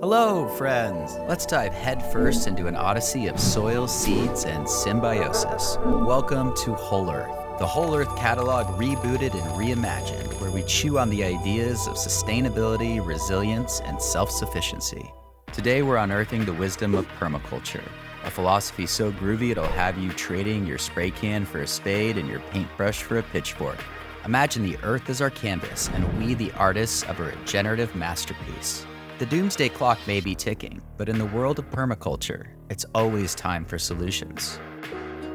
Hello, friends! Let's dive headfirst into an odyssey of soil, seeds, and symbiosis. Welcome to Whole Earth, the Whole Earth catalog rebooted and reimagined, where we chew on the ideas of sustainability, resilience, and self-sufficiency. Today, we're unearthing the wisdom of permaculture, a philosophy so groovy it'll have you trading your spray can for a spade and your paintbrush for a pitchfork. Imagine the earth as our canvas, and we the artists of a regenerative masterpiece. The doomsday clock may be ticking, but in the world of permaculture, it's always time for solutions.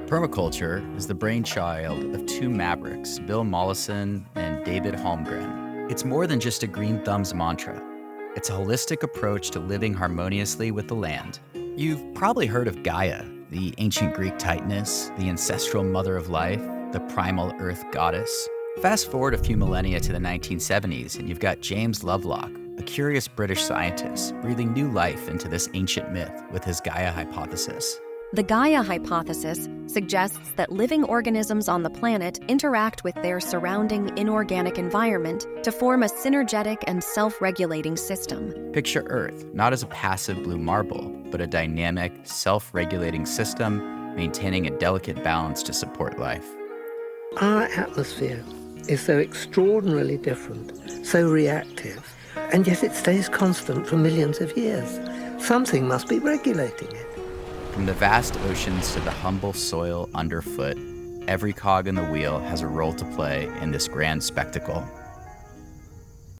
Permaculture is the brainchild of two mavericks, Bill Mollison and David Holmgren. It's more than just a green thumbs mantra. It's a holistic approach to living harmoniously with the land. You've probably heard of Gaia, the ancient Greek titaness, the ancestral mother of life, the primal earth goddess. Fast forward a few millennia to the 1970s, and you've got James Lovelock, a curious British scientist, breathing new life into this ancient myth with his Gaia hypothesis. The Gaia hypothesis suggests that living organisms on the planet interact with their surrounding inorganic environment to form a synergetic and self-regulating system. Picture Earth not as a passive blue marble, but a dynamic, self-regulating system maintaining a delicate balance to support life. Our atmosphere is so extraordinarily different, so reactive, and yet it stays constant for millions of years. Something must be regulating it. From the vast oceans to the humble soil underfoot, every cog in the wheel has a role to play in this grand spectacle.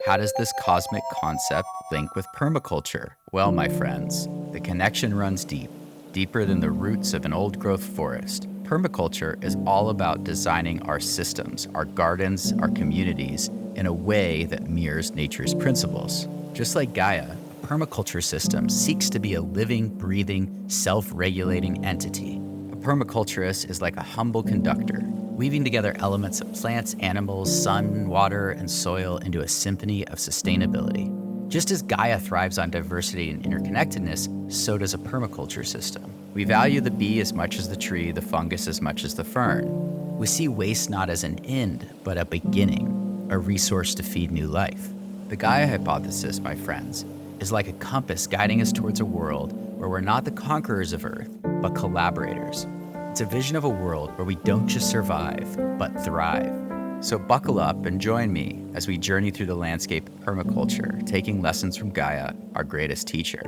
How does this cosmic concept link with permaculture? Well, my friends, the connection runs deep, deeper than the roots of an old-growth forest. Permaculture is all about designing our systems, our gardens, our communities, in a way that mirrors nature's principles. Just like Gaia, a permaculture system seeks to be a living, breathing, self-regulating entity. A permaculturist is like a humble conductor, weaving together elements of plants, animals, sun, water, and soil into a symphony of sustainability. Just as Gaia thrives on diversity and interconnectedness, so does a permaculture system. We value the bee as much as the tree, the fungus as much as the fern. We see waste not as an end, but a beginning, a resource to feed new life. The Gaia hypothesis, my friends, is like a compass guiding us towards a world where we're not the conquerors of Earth, but collaborators. It's a vision of a world where we don't just survive, but thrive. So buckle up and join me as we journey through the landscape of permaculture, taking lessons from Gaia, our greatest teacher.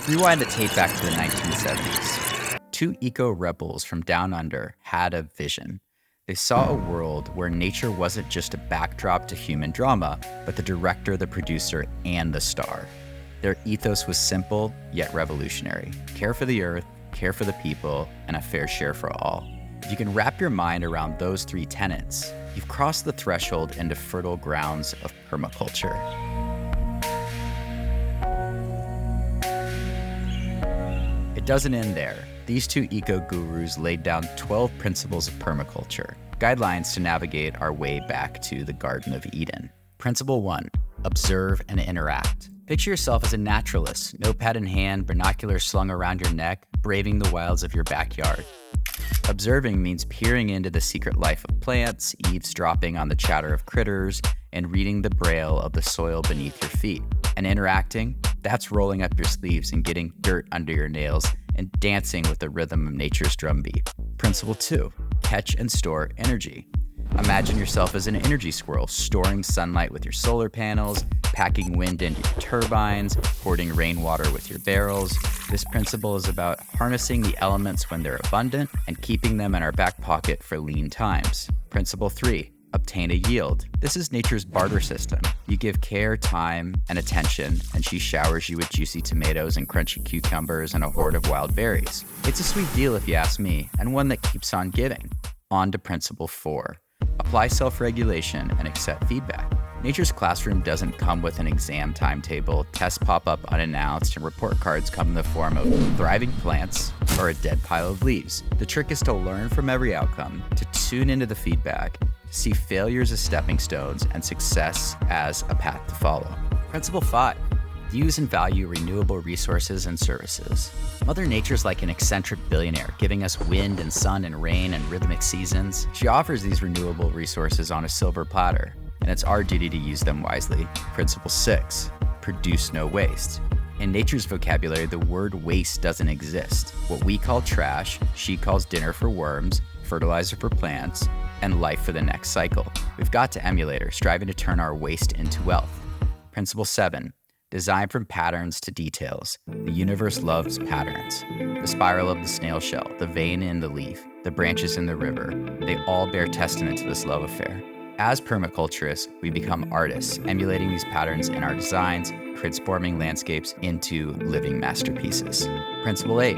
Rewind the tape back to the 1970s. Two eco-rebels from down under had a vision. They saw a world where nature wasn't just a backdrop to human drama, but the director, the producer, and the star. Their ethos was simple, yet revolutionary. Care for the earth, care for the people, and a fair share for all. If you can wrap your mind around those three tenets, you've crossed the threshold into fertile grounds of permaculture. It doesn't end there. These two eco-gurus laid down 12 principles of permaculture, guidelines to navigate our way back to the Garden of Eden. Principle 1, observe and interact. Picture yourself as a naturalist, notepad in hand, binoculars slung around your neck, braving the wilds of your backyard. Observing means peering into the secret life of plants, eavesdropping on the chatter of critters, and reading the braille of the soil beneath your feet. And interacting, that's rolling up your sleeves and getting dirt under your nails and dancing with the rhythm of nature's drumbeat. Principle 2, catch and store energy. Imagine yourself as an energy squirrel, storing sunlight with your solar panels, packing wind into your turbines, hoarding rainwater with your barrels. This principle is about harnessing the elements when they're abundant and keeping them in our back pocket for lean times. Principle 3, obtain a yield. This is nature's barter system. You give care, time, and attention, and she showers you with juicy tomatoes and crunchy cucumbers and a horde of wild berries. It's a sweet deal if you ask me, and one that keeps on giving. On to principle 4. Apply self-regulation and accept feedback. Nature's classroom doesn't come with an exam timetable, tests pop up unannounced, and report cards come in the form of thriving plants or a dead pile of leaves. The trick is to learn from every outcome, to tune into the feedback, to see failures as stepping stones and success as a path to follow. Principle 5. Use and value renewable resources and services. Mother Nature's like an eccentric billionaire, giving us wind and sun and rain and rhythmic seasons. She offers these renewable resources on a silver platter, and it's our duty to use them wisely. Principle 6. produce no waste. In nature's vocabulary, the word waste doesn't exist. What we call trash, she calls dinner for worms, fertilizer for plants, and life for the next cycle. We've got to emulate her, striving to turn our waste into wealth. Principle 7, design from patterns to details. The universe loves patterns. The spiral of the snail shell, the vein in the leaf, the branches in the river, they all bear testament to this love affair. As permaculturists, we become artists, emulating these patterns in our designs, transforming landscapes into living masterpieces. Principle 8,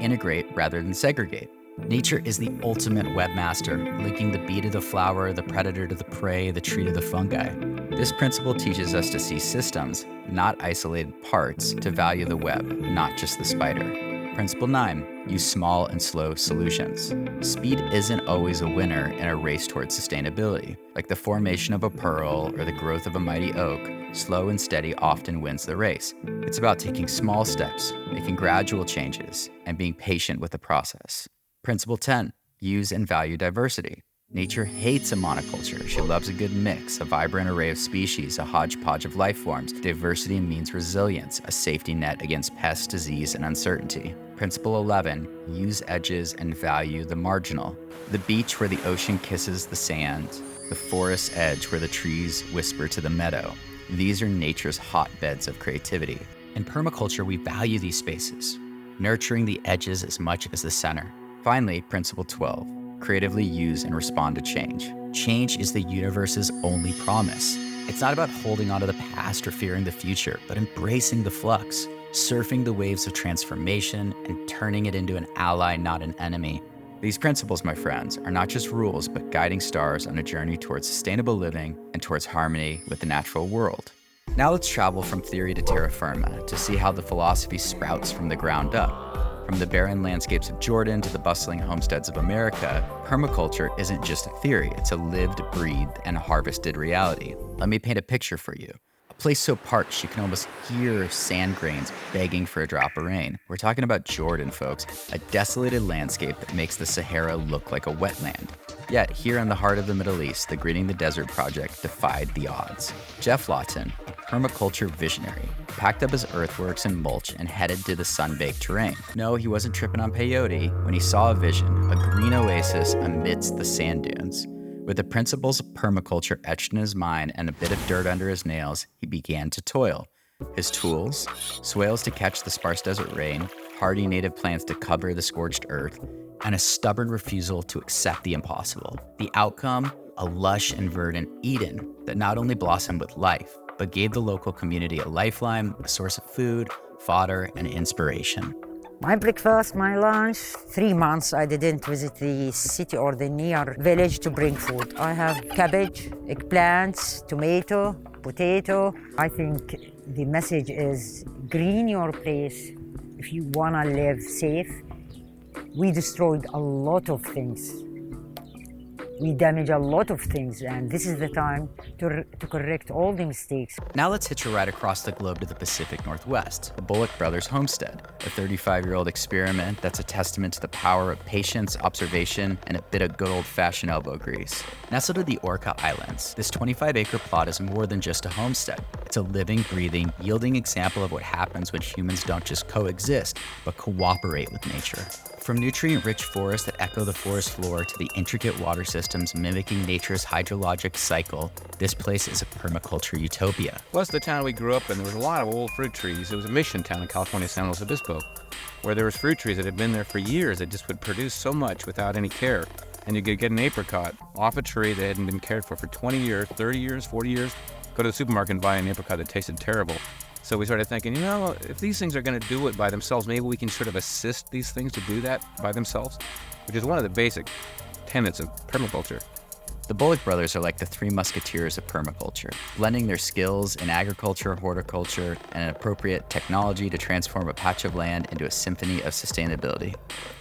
integrate rather than segregate. Nature is the ultimate webmaster, linking the bee to the flower, the predator to the prey, the tree to the fungi. This principle teaches us to see systems, not isolated parts, to value the web, not just the spider. Principle 9, use small and slow solutions. Speed isn't always a winner in a race towards sustainability. Like the formation of a pearl or the growth of a mighty oak, slow and steady often wins the race. It's about taking small steps, making gradual changes, and being patient with the process. Principle 10, use and value diversity. Nature hates a monoculture. She loves a good mix, a vibrant array of species, a hodgepodge of life forms. Diversity means resilience, a safety net against pests, disease, and uncertainty. Principle 11, use edges and value the marginal. The beach where the ocean kisses the sand, the forest edge where the trees whisper to the meadow. These are nature's hotbeds of creativity. In permaculture, we value these spaces, nurturing the edges as much as the center. Finally, Principle 12, creatively use and respond to change. Change is the universe's only promise. It's not about holding onto the past or fearing the future, but embracing the flux, surfing the waves of transformation and turning it into an ally, not an enemy. These principles, my friends, are not just rules, but guiding stars on a journey towards sustainable living and towards harmony with the natural world. Now let's travel from theory to terra firma to see how the philosophy sprouts from the ground up. From the barren landscapes of Jordan to the bustling homesteads of America, permaculture isn't just a theory, it's a lived, breathed, and harvested reality. Let me paint a picture for you. A place so parched you can almost hear sand grains begging for a drop of rain. We're talking about Jordan, folks, a desolated landscape that makes the Sahara look like a wetland. Yet, here in the heart of the Middle East, the Greening the Desert project defied the odds. Jeff Lawton, a permaculture visionary, packed up his earthworks and mulch and headed to the sun-baked terrain. No, he wasn't tripping on peyote when he saw a vision, a green oasis amidst the sand dunes. With the principles of permaculture etched in his mind and a bit of dirt under his nails, he began to toil. His tools, swales to catch the sparse desert rain, hardy native plants to cover the scorched earth, and a stubborn refusal to accept the impossible. The outcome, a lush and verdant Eden that not only blossomed with life, but gave the local community a lifeline, a source of food, fodder, and inspiration. My breakfast, my lunch, 3 months I didn't visit the city or the near village to bring food. I have cabbage, eggplants, tomato, potato. I think the message is green your place if you wanna live safe. We destroyed a lot of things. We damage a lot of things, and this is the time to correct all the mistakes. Now let's hitch a ride across the globe to the Pacific Northwest, the Bullock Brothers homestead, a 35-year-old experiment that's a testament to the power of patience, observation, and a bit of good old-fashioned elbow grease. Nestled in the Orca Islands, this 25-acre plot is more than just a homestead. It's a living, breathing, yielding example of what happens when humans don't just coexist, but cooperate with nature. From nutrient-rich forests that echo the forest floor to the intricate water systems mimicking nature's hydrologic cycle, this place is a permaculture utopia. Plus the town we grew up in, there was a lot of old fruit trees. It was a mission town in California, San Luis Obispo, where there was fruit trees that had been there for years that just would produce so much without any care. And you could get an apricot off a tree that hadn't been cared for 20 years, 30 years, 40 years, go to the supermarket and buy an apricot that tasted terrible. So we started thinking, you know, if these things are going to do it by themselves, maybe we can sort of assist these things to do that by themselves, which is one of the basic tenets of permaculture. The Bullock brothers are like the three musketeers of permaculture, blending their skills in agriculture, horticulture, and an appropriate technology to transform a patch of land into a symphony of sustainability.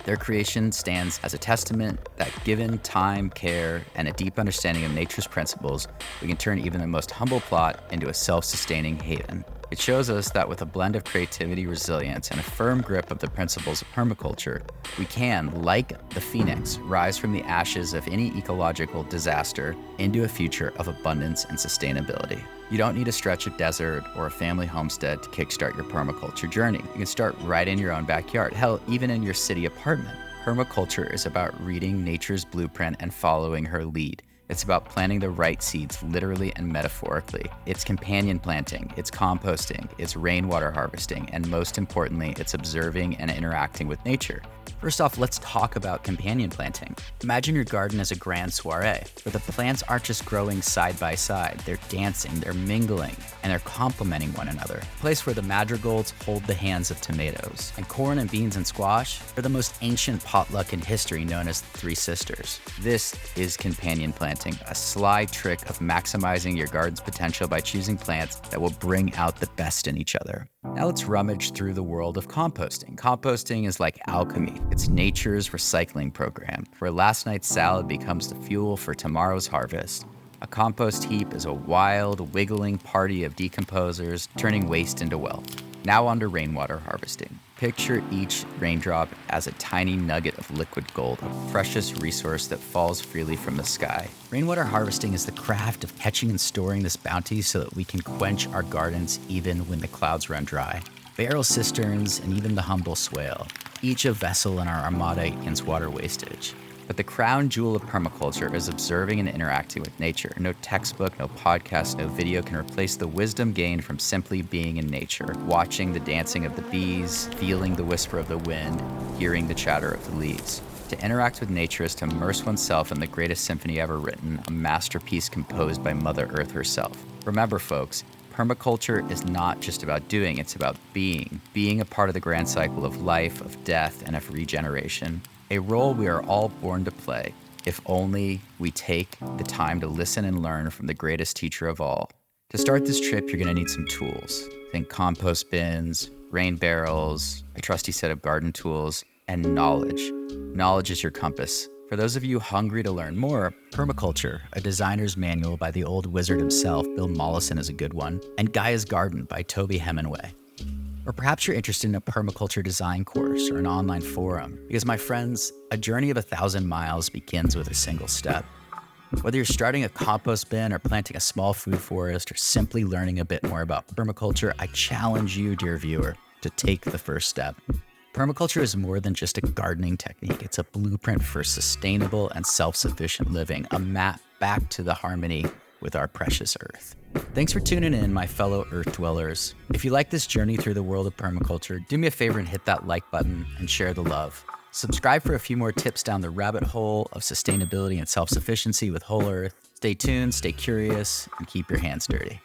Their creation stands as a testament that given time, care, and a deep understanding of nature's principles, we can turn even the most humble plot into a self-sustaining haven. It shows us that with a blend of creativity, resilience, and a firm grip of the principles of permaculture, we can, like the phoenix, rise from the ashes of any ecological disaster into a future of abundance and sustainability. You don't need a stretch of desert or a family homestead to kickstart your permaculture journey. You can start right in your own backyard, hell, even in your city apartment. Permaculture is about reading nature's blueprint and following her lead. It's about planting the right seeds, literally and metaphorically. It's companion planting, it's composting, it's rainwater harvesting, and most importantly, it's observing and interacting with nature. First off, let's talk about companion planting. Imagine your garden as a grand soiree, where the plants aren't just growing side by side, they're dancing, they're mingling, and they're complementing one another. A place where the madrigals hold the hands of tomatoes, and corn and beans and squash are the most ancient potluck in history, known as the Three Sisters. This is companion planting, a sly trick of maximizing your garden's potential by choosing plants that will bring out the best in each other. Now let's rummage through the world of composting. Composting is like alchemy. It's nature's recycling program, where last night's salad becomes the fuel for tomorrow's harvest. A compost heap is a wild, wiggling party of decomposers turning waste into wealth. Now on to rainwater harvesting. Picture each raindrop as a tiny nugget of liquid gold, a precious resource that falls freely from the sky. Rainwater harvesting is the craft of catching and storing this bounty so that we can quench our gardens even when the clouds run dry. Barrel cisterns and even the humble swale, each a vessel in our armada against water wastage. But the crown jewel of permaculture is observing and interacting with nature. No textbook, no podcast, no video can replace the wisdom gained from simply being in nature, watching the dancing of the bees, feeling the whisper of the wind, hearing the chatter of the leaves. To interact with nature is to immerse oneself in the greatest symphony ever written, a masterpiece composed by Mother Earth herself. Remember, folks, permaculture is not just about doing, it's about being a part of the grand cycle of life, of death, and of regeneration. A role we are all born to play, if only we take the time to listen and learn from the greatest teacher of all. To start this trip, you're gonna need some tools. Think compost bins, rain barrels, a trusty set of garden tools, and knowledge. Knowledge is your compass. For those of you hungry to learn more, Permaculture, a designer's manual by the old wizard himself, Bill Mollison, is a good one, and Gaia's Garden by Toby Hemingway. Or perhaps you're interested in a permaculture design course or an online forum. Because my friends, a journey of 1,000 miles begins with a single step. Whether you're starting a compost bin or planting a small food forest or simply learning a bit more about permaculture, I challenge you, dear viewer, to take the first step. Permaculture is more than just a gardening technique. It's a blueprint for sustainable and self-sufficient living, a map back to the harmony with our precious earth. Thanks for tuning in, my fellow Earth dwellers. If you like this journey through the world of permaculture, do me a favor and hit that like button and share the love. Subscribe for a few more tips down the rabbit hole of sustainability and self-sufficiency with Whole Earth. Stay tuned, stay curious, and keep your hands dirty.